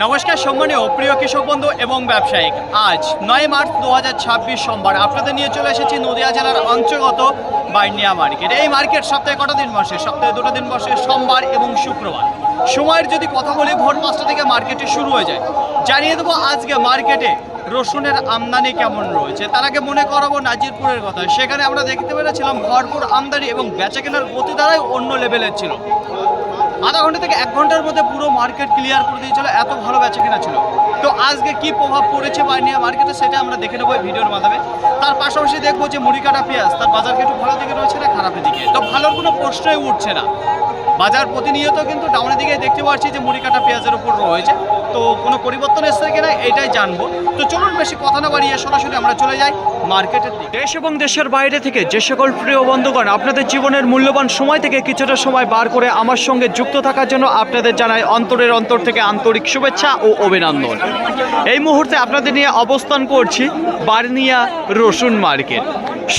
নমস্কার সম্মানীয় প্রিয় কৃষক বন্ধু এবং ব্যবসায়িক। আজ 9 মার্চ 2026 সোমবার আপনাদের নিয়ে চলে এসেছি নদিয়া জেলার অন্তর্গত বার্নিয়া মার্কেট। এই মার্কেট সপ্তাহে কটা দিন বসে? সপ্তাহে 2টা দিন বসে, সোমবার এবং শুক্রবার। সময়ের যদি কথা বলি, ভোর 5টা থেকে মার্কেটে শুরু হয়ে যায়। জানিয়ে দেবো আজকে মার্কেটে রসুনের আমদানি কেমন রয়েছে। তার আগে মনে করাবো নাজিরপুরের কথা। সেখানে আমরা দেখতে পেরেছিলাম ভরপুর আমদানি এবং বেচা কেনার গতি দ্বারাই অন্য লেভেলের ছিল। আধা ঘন্টা থেকে 1 ঘন্টার মধ্যে পুরো মার্কেট ক্লিয়ার করে দিয়েছিল, এত ভালো বেচা কেনা ছিল। তো আজকে কি প্রভাব পড়েছে বার্নিয়া মার্কেটে সেটা আমরা দেখে নেবো এই ভিডিওর মাধ্যমে। তার পাশাপাশি দেখবো যে মুড়ি কাটা পেঁয়াজ তার বাজারকে একটু ভালো দিকে রয়েছে না খারাপের দিকে। তো ভালোর কোনো প্রশ্নই উঠছে না, বাজার প্রতিনিয়ত কিন্তু ডাউনের দিকে দেখতে পাচ্ছি যে মুড়ি কাটা পেঁয়াজের উপর রয়েছে। তো কোনো পরিবর্তন এসছে কিনা এটাই জানবো। তো চলুন বেশি কথা না বাড়িয়ে সরাসরি আমরা চলে যাই মার্কেটের দিকে। দেশ এবং দেশের বাইরে থেকে যে সকল প্রিয় বন্ধুগণ আপনাদের জীবনের মূল্যবান সময় থেকে কিছুটা সময় বার করে আমার সঙ্গে যুক্ত থাকার জন্য আপনাদের জানাই অন্তরের অন্তর থেকে আন্তরিক শুভেচ্ছা ও অভিনন্দন। এই মুহূর্তে আপনাদের নিয়ে অবস্থান করছি বার্নিয়া রসুন মার্কেট।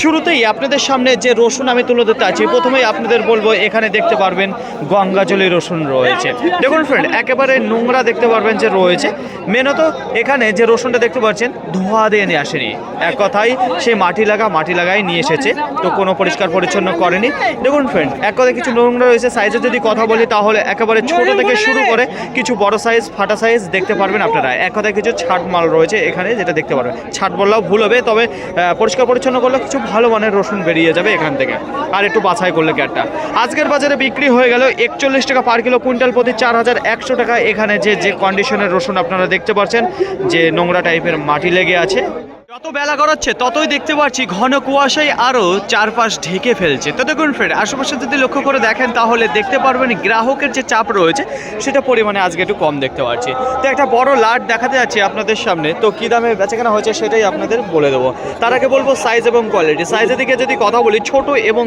শুরুতেই আপনাদের সামনে যে রসুন আমি তুলে ধরতে আছি, প্রথমেই আপনাদের বলবো এখানে দেখতে পারবেন গঙ্গাজলি রসুন রয়েছে। দেখুন ফ্রেন্ড, একেবারে নোংরা দেখতে পারবেন যে রয়েছে। মেনত এখানে যে রসুনটা দেখতে পাচ্ছেন ধোয়া দিয়ে নিয়ে আসেনি, এক কথায় সে মাটি লাগাই নিয়ে এসেছে। তো কোনো পরিষ্কার পরিচ্ছন্ন করেনি। দেখুন ফ্রেন্ড, এক কথায় কিছু নোংরা রয়েছে। সাইজের যদি কথা বলি তাহলে একেবারে ছোট থেকে শুরু করে কিছু বড় সাইজ, ফাটা সাইজ দেখতে পারবেন আপনারা। এক কথায় কিছু ছাট মাল রয়েছে এখানে, যেটা দেখতে পারবেন। ছাট বললেও ভুল হবে, তবে পরিষ্কার পরিচ্ছন্ন করলে কিছু ভালো মানের রসুন বেরিয়ে যাবে এখান থেকে, আর একটু বাছাই করলে ক্যাটটা। আজকের বাজারে বিক্রি হয়ে গেল 41 টাকা পার কিলো, কুইন্টাল প্রতি 4100 টাকা। এখানে যে কন্ডিশনের রসুন আপনারা দেখতে পাচ্ছেন যে নোংরা টাইপের মাটি লেগে আছে। যত বেলা গড়াচ্ছে ততই দেখতে পাচ্ছি ঘন কুয়াশায় আরও চারপাশ ঢেকে ফেলছে। তো দেখুন ফ্রেন্ড, আশেপাশে যদি লক্ষ্য করে দেখেন তাহলে দেখতে পারবেন গ্রাহকের যে চাপ রয়েছে সেটা পরিমাণে আজকে একটু কম দেখতে পাচ্ছি। তো একটা বড় লাট দেখাতে যাচ্ছি আপনাদের সামনে। তো কী দামে বেচাকেনা হয়েছে সেটাই আপনাদের বলে দেবো। তার আগে বলবো সাইজ এবং কোয়ালিটি। সাইজের দিকে যদি কথা বলি, ছোট এবং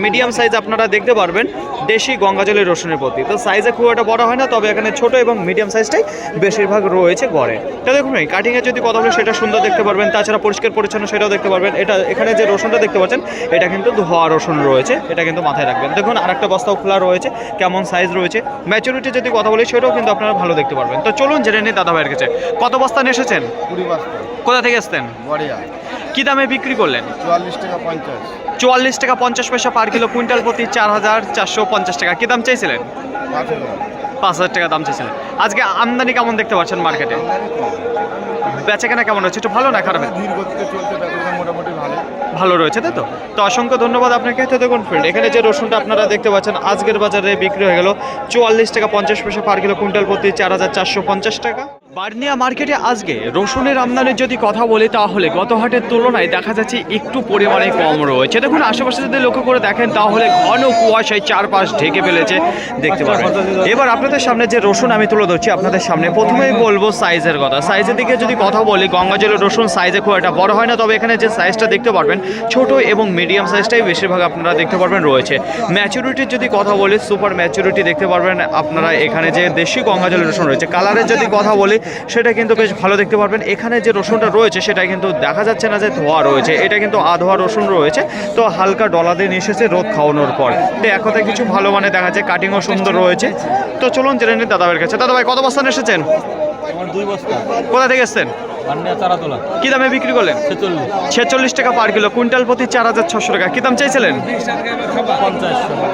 মিডিয়াম সাইজ আপনারা দেখতে পারবেন দেশি গঙ্গাজলের রসুনের প্রতি। তো সাইজে খুব একটা বড় হয় না, তবে এখানে ছোট এবং মিডিয়াম সাইজটাই বেশিরভাগ রয়েছে গড়ে। তো দেখুন কাটিংয়ের যদি কথা বলি সেটা সুন্দর দেখতে পারবেন। তাছাড়া পরিষ্কার পরিচ্ছন্ন সেটাও দেখতে পারবেন। এখানে যে রসুনটা দেখতে পাচ্ছেন এটা কিন্তু ধোয়া রসুন রয়েছে, এটা কিন্তু মাথায় রাখবেন। দেখুন আরেকটা বস্তাও খোলা রয়েছে, কেমন সাইজ রয়েছে। ম্যাচুরিটি যদি কথা বলি সেটাও কিন্তু আপনারা ভালো দেখতে পারবেন। তো চলুন জেনে নিই দাদা ভাইয়ের কাছে কত বস্তা নিয়ে এসেছেন। 20 বস্তা। কোথা থেকে এসছেন? বড়িয়া। কি দামে বিক্রি করলেন? 44 টাকা 50। 44 টাকা 50 পয়সা পার কিলো, কুইন্টাল প্রতি 4450 টাকা। কি দাম চাইছিলেন? 5000 টাকা দাম চাইছিলেন। আজকে আমদানি কেমন দেখতে পাচ্ছেন মার্কেটে? বেচাকেনা কেমন হচ্ছে? একটু ভালো না খারাপ? ধীর গতিতে চলছে, বেচাকেনা মোটামুটি ভালো রয়েছে, তাই তো? তো অসংখ্য ধন্যবাদ আপনাকে। তো দেখুন ফ্রেন্ড, এখানে যে রসুনটা আপনারা দেখতে পাচ্ছেন আজকের বাজারে বিক্রি হয়ে গেল 44 টাকা 50 পয়সা পার কিলো, কুইন্টাল প্রতি 4450 টাকা। বার্নিয়া মার্কেটে আজকে রসুনের আমদানির যদি কথা বলি তাহলে গত হাটের তুলনায় দেখা যাচ্ছে একটু পরিমাণে কম রয়েছে। দেখুন আশেপাশে যদি লক্ষ্য করে দেখেন তাহলে ঘন কুয়াশায় চারপাশ ঢেকে ফেলেছে দেখতে পাবেন। এবার আপনাদের সামনে যে রসুন আমি তুলে ধরছি আপনাদের সামনে, প্রথমেই বলবো সাইজের কথা। সাইজের দিকে যদি কথা বলি, গঙ্গাজলের রসুন সাইজে খুব একটা বড় হয় না, তবে এখানে যে সাইজটা দেখতে পারবেন ছোট এবং মিডিয়াম সাইজটাই বেশিরভাগ আপনারা দেখতে পারবেন রয়েছে। ম্যাচুরিটির যদি কথা বলি, সুপার ম্যাচুরিটি দেখতে পারবেন আপনারা। এখানে যে দেশি গঙ্গাজলের রসুন রয়েছে, কালারের যদি কথা বলি সেটা কিন্তু বেশ ভালো দেখতে পারবেন। এখানে যে রসুনটা রয়েছে সেটা কিন্তু দেখা যাচ্ছে না যে ধোয়া রয়েছে, এটা কিন্তু আধোয়া রসুন রয়েছে। তো হালকা ডলা দিয়ে নিয়ে এসেছে রোদ খাওয়ানোর পর। তো এক কথায় কিছু ভালো মানে দেখা যাচ্ছে, কাটিংও সুন্দর রয়েছে। তো চলুন জেনে নিন দাদাভাইয়ের কাছে। দাদা ভাই কত বস্তা এসেছেন? 2 বস্তা। কোথা থেকে এসছেন? কি দামে বিক্রি করলেন? 46 টাকা পার কিলো, কুইন্টাল প্রতি 4600 টাকা। কি দাম চাইছিলেন?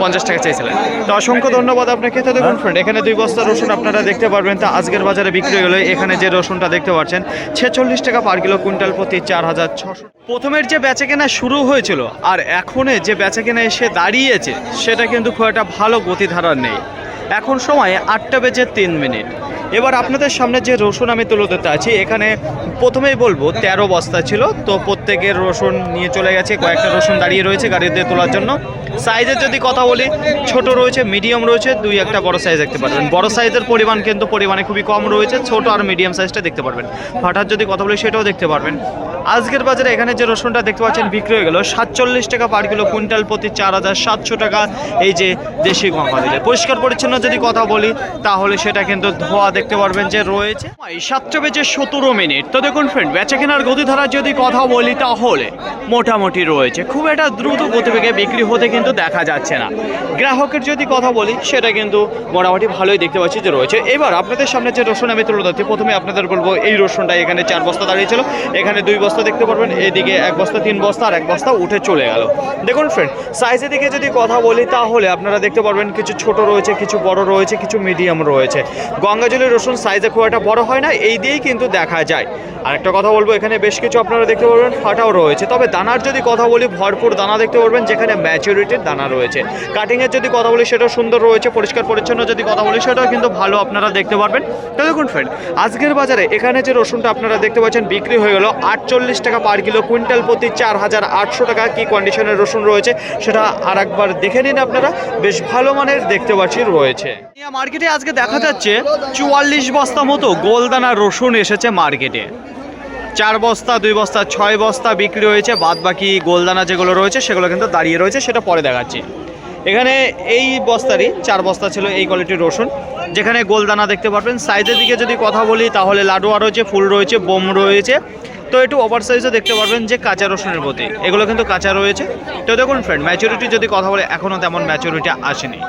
50 টাকা চাইছিলেন। তো অসংখ্য ধন্যবাদ আপনাকে। তো দেখুন ফ্রেন্ড, এখানে 2 বস্তা রসুন আপনারা দেখতে পারবেন। তা আজকের বাজারে বিক্রি হলে এখানে যে রসুনটা দেখতে পাচ্ছেন 46 টাকা পার কিলো, কুইন্টাল প্রতি 4600। প্রথমের যে বেচাকেনা শুরু হয়েছিল আর এখনে যে বেচাকেনা এসে দাঁড়িয়েছে সেটা কিন্তু খুব একটা ভালো গতিধারা নেই। এখন সময় 8টা বেজে 3 মিনিট। এবার আপনাদের সামনে যে রসুন আমি তুলে ধরতে আছি, এখানে প্রথমেই বলবো 13 বস্তা ছিল। তো প্রত্যেকের রসুন নিয়ে চলে গেছে, কয়েকটা রসুন দাঁড়িয়ে রয়েছে গাড়িতে তোলার জন্য। সাইজের যদি কথা বলি, ছোট রয়েছে, মিডিয়াম রয়েছে, 2-1টা বড় সাইজ দেখতে পারবেন। বড় সাইজের পরিমাণ কিন্তু পরিমাণে খুবই কম রয়েছে, ছোট আর মিডিয়াম সাইজটা দেখতে পারবেন। ফাটার যদি কথা বলি সেটাও দেখতে পারবেন। আজকের বাজারে এখানে যে রসুনটা দেখতে পাচ্ছেন বিক্রি হয়ে গেল 47 টাকা পার কিলো, কুইন্টাল প্রতি 4700 টাকা। এই যে দেশি গঙ্গা দিলে পরিষ্কার পরিচ্ছন্ন যদি কথা বলি তাহলে সেটা কিন্তু ধোয়া দেখতে পারবেন যে রয়েছে। 7:17 তো দেখুন ফ্রেন্ড, বেচা কেনার গতিধারা যদি কথা বলি তাহলে মোটামুটি রয়েছে, খুব একটা দ্রুত গতিবেগে বিক্রি হতে কিন্তু দেখা যাচ্ছে না। গ্রাহকের যদি কথা বলি সেটা কিন্তু মোটামুটি ভালোই দেখতে পাচ্ছি যে রয়েছে। এবার আপনাদের সামনে যে রসুন আমি তুলে ধরছি, প্রথমে আপনাদের বলবো এই রসুনটা এখানে 4 বস্তা দাঁড়িয়েছিল, এখানে 2 বস্তা দেখতে পারবেন, এদিকে 1 বস্তা 3 বস্তা আর 1 বস্তা উঠে চলে গেল। দেখুন ফ্রেন্ড, সাইজের দিকে যদি কথা বলি তাহলে আপনারা দেখতে পারবেন কিছু ছোট রয়েছে, কিছু বড় রয়েছে, কিছু মিডিয়াম রয়েছে। গঙ্গাজলের রসুন সাইজে খুব একটা বড় হয় না, এই দিয়েই কিন্তু দেখা যায়। আরেকটা কথা বলবো, এখানে বেশ কিছু আপনারা দেখতে পারবেন ফাটাও রয়েছে, তবে দানার যদি কথা বলি ভরপুর দানা দেখতে পারবেন, যেখানে ম্যাচুরিটির দানা রয়েছে। কাটিংয়ের যদি কথা বলি সেটাও সুন্দর রয়েছে, পরিষ্কার পরিচ্ছন্ন যদি কথা বলি সেটাও কিন্তু ভালো আপনারা দেখতে পারবেন। তো দেখুন ফ্রেন্ড, আজকের বাজারে এখানে যে রসুনটা আপনারা দেখতে পাচ্ছেন বিক্রি হয়ে গেল 48 টাকা পার কিলো, কুইন্টাল প্রতি 4800 টাকা। কি কন্ডিশনের রসুন রয়েছে সেটা আর একবার দেখে নিন আপনারা, বেশ ভালো মানের দেখতে পাচ্ছি রয়েছে। মার্কেটে আজকে দেখা যাচ্ছে 44 বস্তা মতো গোলদানা রসুন এসেছে মার্কেটে। 4 বস্তা 2 বস্তা 6 বস্তা বিক্রি হয়েছে, বাদ বাকি গোলদানা যেগুলো রয়েছে সেগুলো কিন্তু দাঁড়িয়ে রয়েছে, সেটা পরে দেখাচ্ছি। এখানে এই বস্তারই 4 বস্তা ছিল এই কোয়ালিটির রসুন, যেখানে গোলদানা দেখতে পারবেন। সাইজের দিকে যদি কথা বলি তাহলে লাডুয়া রয়েছে, ফুল রয়েছে, বোম রয়েছে, তো একটু ওভার সাইজে দেখতে পারবেন যে কাঁচা রসুনের প্রতি, এগুলো কিন্তু কাঁচা রয়েছে। তো দেখুন ফ্রেন্ড, ম্যাচুরিটি যদি কথা বলে এখনও তেমন ম্যাচুরিটি আসেনি।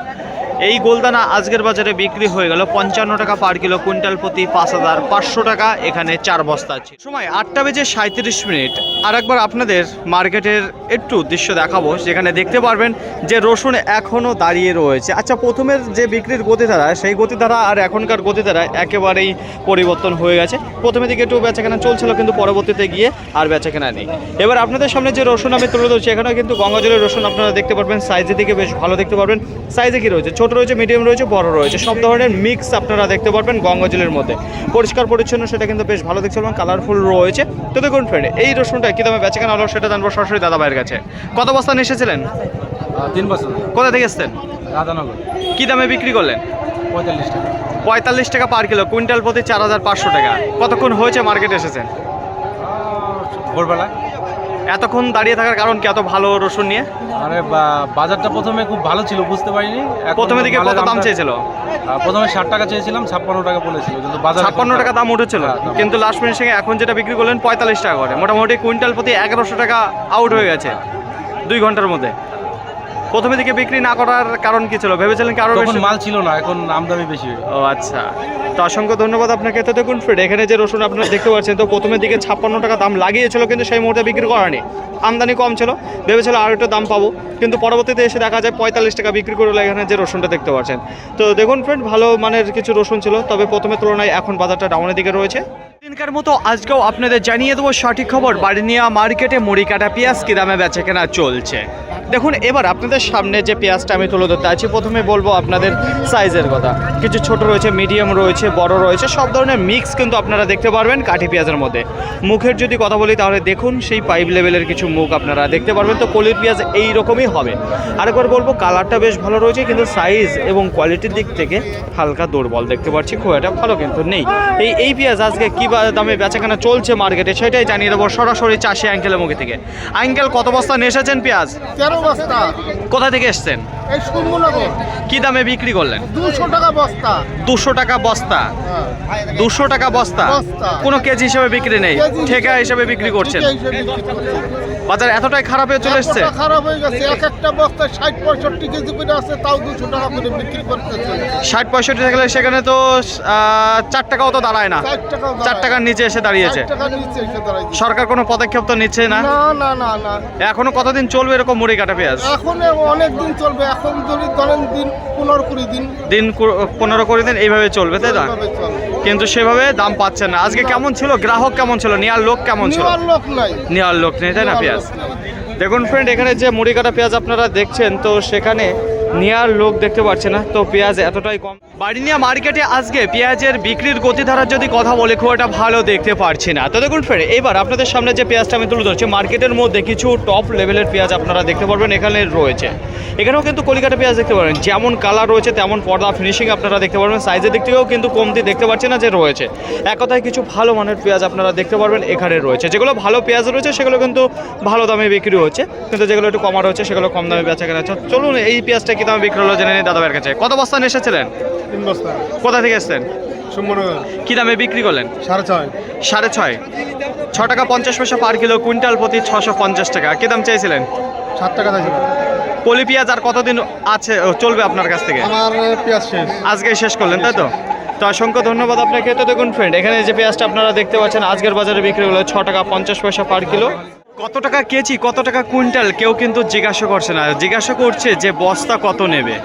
এই গোলদানা আজকের বাজারে বিক্রি হয়ে গেল 55 টাকা পার কিলো, কুইন্টাল প্রতি 5500 টাকা। এখানে 4 বস্তা আছে। সময় 8:37। আর একবার আপনাদের মার্কেটের একটু দৃশ্য দেখাবো, যেখানে দেখতে পারবেন যে রসুন এখনও দাঁড়িয়ে রয়েছে। আচ্ছা, প্রথমের যে বিক্রির গতিধারা, সেই গতিধারা আর এখনকার গতিধারা একেবারেই পরিবর্তন হয়ে গেছে। প্রথমে দিকে একটু বেচাকেনা চলছিল, কিন্তু পরবর্তীতে গিয়ে আর বেচাকেনা নেই। এবার আপনাদের সামনে যে রসুন আমি তুলে ধরছি, এখানেও কিন্তু গঙ্গাজলের রসুন আপনারা দেখতে পারবেন, সাইজের দিকে বেশ ভালো দেখতে পারবেন। সাইজে কি রয়েছে, ছোট রয়েছে, মিডিয়াম রয়েছে, বড় রয়েছে, সব ধরনের মিক্স আপনারা দেখতে পারবেন গঙ্গাজলের মধ্যে। পরিষ্কার পরিচ্ছন্ন সেটা কিন্তু বেশ ভালো দেখতে পারবেন, কালারফুল রয়েছে। তো দেখুন ফ্রেন্ড, এই রসুনটা কী দামে বেচাকেনা হলো সেটা জানবো সরাসরি দাদা ভাইয়ের কাছে। কত বস্তা নিয়ে এসেছিলেন? 3 বস্তা। কোথা থেকে এসছেন? রাধানগর। কী দামে বিক্রি করলেন? 45 টাকা। 45 টাকা পার কিলো, কুইন্টাল প্রতি 4500 টাকা। কতক্ষণ হয়েছে মার্কেটে এসেছেন? ভোরবেলা। এতক্ষণ দাঁড়িয়ে থাকার কারণ কি, এত ভালো রসুন নিয়ে? আরে বাজারটা প্রথমে খুব ভালো ছিল, বুঝতে পারিনি। প্রথমে দিকে কত দাম চেয়েছিল? প্রথমে 60 টাকা চেয়েছিলাম, 56 টাকা বলেছিল, কিন্তু বাজার 56 টাকা দাম উঠেছিল, কিন্তু লাস্ট ফিনিশিং এখন যেটা বিক্রি করলেন 45 টাকা করে, মোটামুটি কুইন্টাল প্রতি 1100 টাকা আউট হয়ে গেছে 2 ঘন্টার মধ্যে। প্রথমে দিকে বিক্রি না করার কারণ কি ছিল? ভেবেছিলেন কি আরো বেশি? মাল ছিল না, এখন আমদানি বেশি। ও আচ্ছা, তো অসংখ্য ধন্যবাদ আপনাকে। তো দেখুন ফ্রেন্ড, এখানে যে রসুন আপনারা দেখতে পাচ্ছেন, তো প্রথমের দিকে 56 টাকা দাম লাগিয়েছিল, কিন্তু সেই মুহূর্তে বিক্রি করানি, আমদানি কম ছিল, ভেবেছিল আর একটু দাম পাবো, কিন্তু পরবর্তীতে এসে দেখা যায় 45 টাকা বিক্রি করলো। এখানে যে রসুনটা দেখতে পাচ্ছেন, তো দেখুন ফ্রেন্ড, ভালো মানের কিছু রসুন ছিল, তবে প্রথমে তুলনায় এখন বাজারটা ডাউনের দিকে রয়েছে। দিনকার মতো আজকেও আপনাদের জানিয়ে দেবো সঠিক খবর, বাড়িনিয়া মার্কেটে মুড়ি কাটা পেঁয়াজ কী দামে বেচা কেনা চলছে। দেখুন, এবার আপনাদের সামনে যে পেঁয়াজটা আমি তুলে ধরতে আছি, প্রথমে বলবো আপনাদের সাইজের কথা। কিছু ছোট রয়েছে, মিডিয়াম রয়েছে, বড় রয়েছে, সব ধরনের মিক্স কিন্তু আপনারা দেখতে পারবেন কাঠি পেঁয়াজের মধ্যে। মুখের যদি কথা বলি তাহলে দেখুন সেই পাইপ লেভেলের কিছু মুখ আপনারা দেখতে পারবেন। তো কলির পেঁয়াজ এই রকমই হবে। আরেকবার বলবো, কালারটা বেশ ভালো রয়েছে, কিন্তু সাইজ এবং কোয়ালিটির দিক থেকে হালকা দুর্বল দেখতে পাচ্ছি, খুব একটা ভালো কিন্তু নেই। এই পেঁয়াজ আজকে কী দামে বেচাকেনা চলছে মার্কেটে সেটাই জানিয়ে দেবো সরাসরি চাষি আঙ্কেলের মুখে থেকে। আঙ্কেল, কত বস্তা নিয়ে এসেছেন পেঁয়াজ? 13 বস্তা। কোথা থেকে এসছেন? এই সুন্দরনগর। কি দামে বিক্রি করলেন? 200 টাকা বস্তা। 200 টাকা বস্তা? 200 টাকা বস্তা? কোনো কেজি হিসেবে বিক্রি নেই, ঠেকা হিসেবে বিক্রি করছেন। বাজার এতটাই খারাপ হয়ে চলে এসছে? খারাপ হয়ে গেছে, এক একটা বস্তা 60-65 কেজি করে আছে, তাও 200 টাকা করে বিক্রি করতেছে। 60-65 টাকা, সেখানে তো 4 টাকাও তো দাঁড়ায় না, 4 টাকার নিচে এসে দাঁড়িয়েছে। সরকার কোনো পদক্ষেপ তো নিচ্ছে না? না না না। এখনো কতদিন চলবে এরকম মুড়ি কাটা পেঁয়াজ? এখন অনেক দিন চলবে, এখন যদি ধরেন দিন 15-20 দিন। 15-20 দিন এইভাবে চলবে, তাই না? কিন্তু সেভাবে দাম পাচ্ছে না। আজকে কেমন ছিল, গ্রাহক কেমন ছিল, নেওয়ার লোক কেমন ছিল? নেওয়ার লোক নেই, তাই না পেঁয়াজ? দেখুন ফ্রেন্ড, এখানে যে মুড়ি কাটা পেঁয়াজ আপনারা দেখছেন, তো সেখানে নেওয়ার লোক দেখতে পাচ্ছে না, তো পেঁয়াজ এতটাই কম। বাড়িনিয়া মার্কেটে আজকে পেঁয়াজের বিক্রির গতিধারার যদি কথা বলে খুব একটা ভালো দেখতে পারছি না। তো দেখুন ফ্রেন্ড, এবার আপনাদের সামনে যে পেঁয়াজটা আমি তুলে ধরছি, মার্কেটের মধ্যে কিছু টপ লেভেলের পেঁয়াজ আপনারা দেখতে পারবেন এখানে রয়েছে। এখানেও কিন্তু কলিকাতা পেঁয়াজ দেখতে পারবেন, যেমন কালার রয়েছে তেমন পর্দা ফিনিশিং আপনারা দেখতে পারবেন। সাইজের দিক থেকেও কিন্তু কমতি দেখতে পাচ্ছি না যে রয়েছে। এক কথায় কিছু ভালো মানের পেঁয়াজ আপনারা দেখতে পারবেন এখানে রয়েছে। যেগুলো ভালো পেঁয়াজ রয়েছে সেগুলো কিন্তু ভালো দামে বিক্রি হচ্ছে, কিন্তু যেগুলো একটু কমা রয়েছে সেগুলো কম দামে বেচা কেনা। চলুন এই পেঁয়াজটা কি দামে বিক্রি হলো জেনে নিই দাদাভাইয়ের কাছে। কত বস্তা নিয়ে এসেছিলেন? 3 বস্তা। কোথা থেকে এসছেন? সুমনগর। কি দামে বিক্রি করলেন? 6.5। 6.5। 6 টাকা 50 পয়সা পার কিলো, কুইন্টাল প্রতি 650 টাকা। কি দাম চাইছিলেন? 7 টাকা চাইছিল। পলি পেঁয়াজ আর কতদিন আছে চলবে আপনার কাছ থেকে? আমার পেঁয়াজ শেষ। আজকে শেষ করলেন তাই তো? তো অসংখ্য ধন্যবাদ আপনাকে। তো দেখুন ফ্রেন্ড, এখানে যে পেঁয়াজটা আপনারা দেখতে পাচ্ছেন আজকের বাজারে বিক্রি হলো 6 টাকা 50 পয়সা পার কিলো। কত টাকা কেজি, কত টাকা কুইন্টাল কেউ কিন্তু জিজ্ঞাসা করছে না, জিজ্ঞাসা করছে যে বস্তা কত নেবে।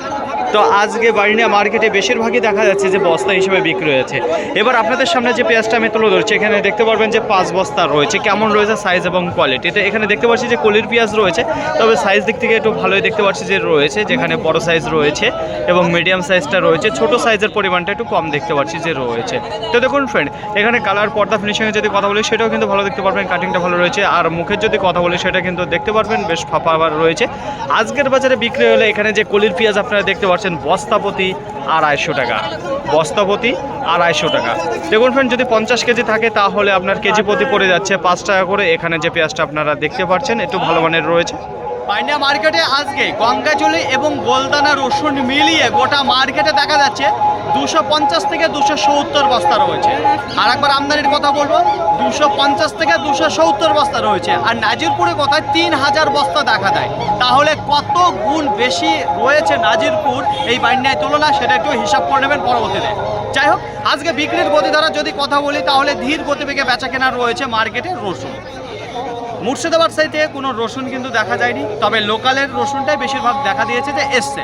তো আজকে বাড়িনিয়া মার্কেটে বেশিরভাগই দেখা যাচ্ছে যে বস্তা হিসেবে বিক্রি হয়েছে। এবার আপনাদের সামনে যে পেঁয়াজটা আমি তুলে ধরছি, এখানে দেখতে পারবেন যে 5 বস্তা রয়েছে। কেমন রয়েছে সাইজ এবং কোয়ালিটি, তো এখানে দেখতে পাচ্ছি যে কলির পেঁয়াজ রয়েছে, তবে সাইজ দিক থেকে একটু ভালোই দেখতে পাচ্ছি যে রয়েছে, যেখানে বড় সাইজ রয়েছে এবং মিডিয়াম সাইজটা রয়েছে। ছোট সাইজের পরিমাণটা একটু কম দেখতে পাচ্ছি যে রয়েছে। তো দেখুন ফ্রেন্ড, এখানে কালার পর্দা ফিনিশিংয়ে যদি কথা বলি সেটাও কিন্তু ভালো দেখতে পারবেন, কাটিংটা ভালো রয়েছে। আর মুখের যদি কথা বলি সেটা কিন্তু দেখতে পারবেন বেশ ফাঁপা রয়েছে। আজকের বাজারে বিক্রি হলে এখানে যে কলির পেঁয়াজ আপনারা দেখতে পাচ্ছেন বস্তাপতি 250 টাকা, বস্তাপতি 250 টাকা। দেখুন ফ্রেন্ড, যদি 50 কেজি থাকে তাহলে আপনার কেজি প্রতি পড়ে যাচ্ছে 5 টাকা করে। এখানে যে পেঁয়াজটা আপনারা দেখতে পাচ্ছেন একটু ভালো মানের রয়েছে। বাড়িনিয়া মার্কেটে আজকে গঙ্গাজলি এবং গোলদানা রসুন মিলিয়ে গোটা মার্কেটে দেখা যাচ্ছে 250 থেকে 270 বস্তা রয়েছে। আর একবার আমদানির কথা বলবো, 250 থেকে 270 বস্তা রয়েছে। আর নাজিরপুরে কোথায় 3000 বস্তা দেখা দেয়। তাহলে কত গুণ বেশি রয়েছে নাজিরপুর এই বাড়িনিয়ায় তুলনা, সেটা একটু হিসাব করে নেবেন পরবর্তীতে। যাই হোক, আজকে বিক্রির গতিধারা যদি কথা বলি তাহলে ধীর গতিবেগে বেচা কেনা রয়েছে মার্কেটে রসুন। মুর্শিদাবাদ সাইডে কোনো রসুন কিন্তু দেখা যায়নি, তবে লোকালের রসুনটাই বেশিরভাগ দেখা দিয়েছে যে এসছে।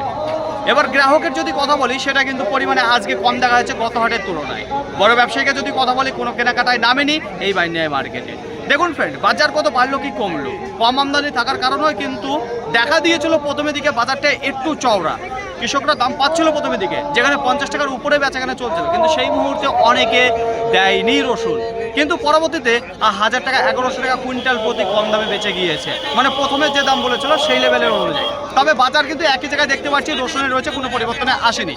এবার গ্রাহকের যদি কথা বলি সেটা কিন্তু পরিমাণে আজকে কম দেখা যাচ্ছে গত হাটের তুলনায়। বড় ব্যবসায়ীকে যদি কথা বলি কোনো কেনাকাটায় নামেনি এই বাড়িনিয়া মার্কেটে। দেখুন ফ্রেন্ড, বাজার কত বাড়লো কি কমলো, কম আমদানি থাকার কারণেও কিন্তু দেখা দিয়েছিল প্রথমের দিকে বাজারটা একটু চওড়া। কৃষকরা দাম পাচ্ছিল প্রথমের দিকে, যেখানে 50 টাকার উপরে বেচাকেনা চলছিল, কিন্তু সেই মুহূর্তে অনেকে দেয়নি রসুন। কিন্তু পরবর্তীতে 1000 টাকা 1100 টাকা কুইন্টাল প্রতি কম দামে বেঁচে গিয়েছে, মানে প্রথমে যে দাম বলেছিল সেই লেভেলের অনুযায়ী। তবে বাজার কিন্তু একই জায়গায় দেখতে পাচ্ছি রসুনের রয়েছে, কোনো পরিবর্তনে আসেনি।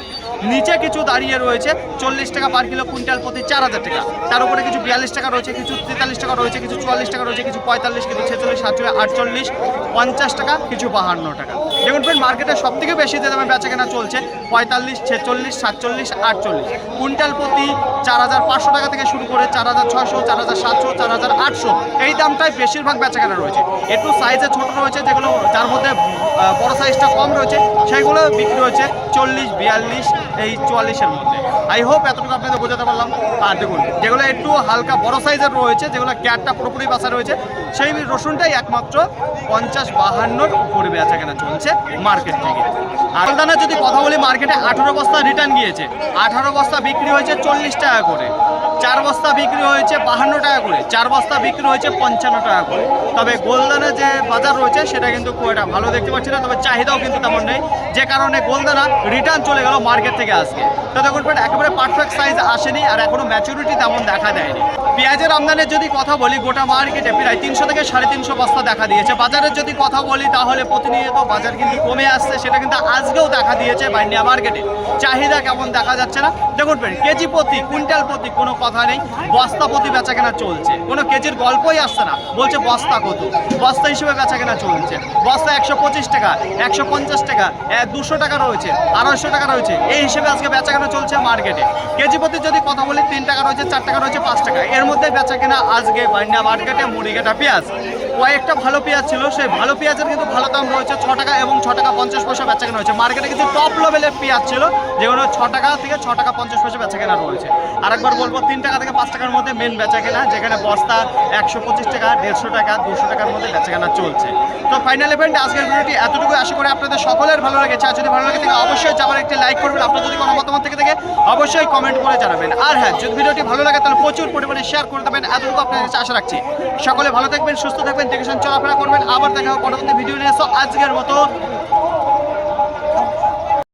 নিচে কিছু দাঁড়িয়ে রয়েছে 40 টাকা পার কিলো, কুইন্টাল প্রতি 4000 টাকা। তার উপরে কিছু 42 টাকা রয়েছে, কিছু 43 টাকা রয়েছে, কিছু 44 টাকা রয়েছে, কিছু 45, কিছু 46, 47, 48, 50 টাকা, কিছু 52 টাকা। দেখুন ফ্রেন্ড, মার্কেটে সব থেকে বেশি যে দামে বেচাকেনা চলছে 45, 46, 47, 48। কুইন্টাল প্রতি 4500 টাকা থেকে শুরু করে 4600, 4700, 4800 এই দামটাই বেশিরভাগ বেচাকেনা রয়েছে। একটু সাইজে ছোট রয়েছে, যেগুলো যার মধ্যে বড় সাইজটা কম রয়েছে সেইগুলো বিক্রি হচ্ছে 40, 42, এই 44-এর মধ্যে। আই হোপ এতটুকু আপনাদের বোঝাতে পারলাম। আর দেখুন, যেগুলো একটু হালকা বড় সাইজের রয়েছে, যেগুলো ক্যাটটা পুরোপুরি বাসা রয়েছে, সেই রসুনটাই একমাত্র 50-52-র উপরে বেচাকেনা চলছে মার্কেট থেকে। আর দানা যদি কথা বলি, মার্কেটে 18 বস্তা রিটার্ন গিয়েছে, 18 বস্তা বিক্রি হয়েছে 40 টাকা করে। 4 বস্তা বিক্রি হয়েছে 52 টাকা করে, 4 বস্তা বিক্রি হয়েছে 55 টাকা করে। তবে গোলদানা যে বাজার রয়েছে সেটা কিন্তু খুব একটা ভালো দেখতে পাচ্ছি না, তবে চাহিদাও কিন্তু তেমন নেই, যে কারণে গোলদানা রিটার্ন চলে গেল মার্কেট থেকে আজকে। তো দেখুন একেবারে পারফেক্ট সাইজ আসেনি, আর এখনো ম্যাচুরিটি তেমন দেখা দেয়নি। পেঁয়াজের আমদানির যদি কথা বলি, গোটা মার্কেটে প্রায় 300 থেকে 350 বস্তা দেখা দিয়েছে। বাজারের যদি কথা বলি তাহলে প্রতিনিয়ত বাজার কিন্তু কমে আসছে, সেটা কিন্তু আজকেও দেখা দিয়েছে বাড়িনিয়া মার্কেটে। চাহিদা কেমন দেখা যাচ্ছে না। দেখুন কেজি প্রতি, কুইন্টাল প্রতি কোনো কথা নেই, বস্তা প্রতি বেচাকেনা চলছে, কোনো কেজির গল্পই আসছে না। বলছে বস্তা কত, বস্তা হিসেবে বেচাকেনা চলছে। বস্তা 125 টাকা, 150 টাকা, 200 টাকা রয়েছে, 250 টাকা রয়েছে, এই হিসেবে আজকে বেচাকেনা চলছে মার্কেটে। কেজি প্রতি যদি কথা বলি 3 টাকা রয়েছে, 4 টাকা রয়েছে, 5 টাকা, এর মধ্যে বেচাকেনা আজকে বাড়িনিয়া মার্কেটে। মুড়িঘাটা পেঁয়াজ কয়েকটা ভালো পেঁয়াজ ছিল, সেই ভালো পেঁয়াজের কিন্তু ভালো দাম রয়েছে 6 টাকা এবং 6 টাকা 50 পয়সা বেচাকেনা হয়েছে। মার্কেটে কিছু টপ লেভেলের পেঁয়াজ ছিল, যেগুলো 6 টাকা থেকে 6 টাকা 50 পয়সা বেচাকেনা রয়েছে। আরেকবার বলবো 3 টাকা থেকে 5 টাকার মধ্যে মেন বেচাকেনা, যেখানে বস্তা 125 টাকা, 150 টাকা, 200 টাকার মধ্যে বেচাকেনা চলছে। তো ফাইনাল ইভেন্ট আজকের ভিডিওটি এতটুকু, আশা করি আপনাদের সকলের ভালো লেগেছে। আর যদি ভালো লাগে থাকে অবশ্যই যাবার একটি লাইক করবেন, আপনার যদি কোনো মতামত থেকে থাকে অবশ্যই কমেন্ট করে জানাবেন। আর হ্যাঁ, যদি ভিডিওটি ভালো লাগে তাহলে প্রচুর পরিমাণে শেয়ার করে দেবেন, এতটুকু আপনাদের কাছে আশা রাখছি। সকলে ভালো থাকবেন, সুস্থ থাকবেন, দেখে চলাফেরা করবেন। আবার দেখা হবে পরবর্তী ভিডিও নিয়ে। আজকের মতো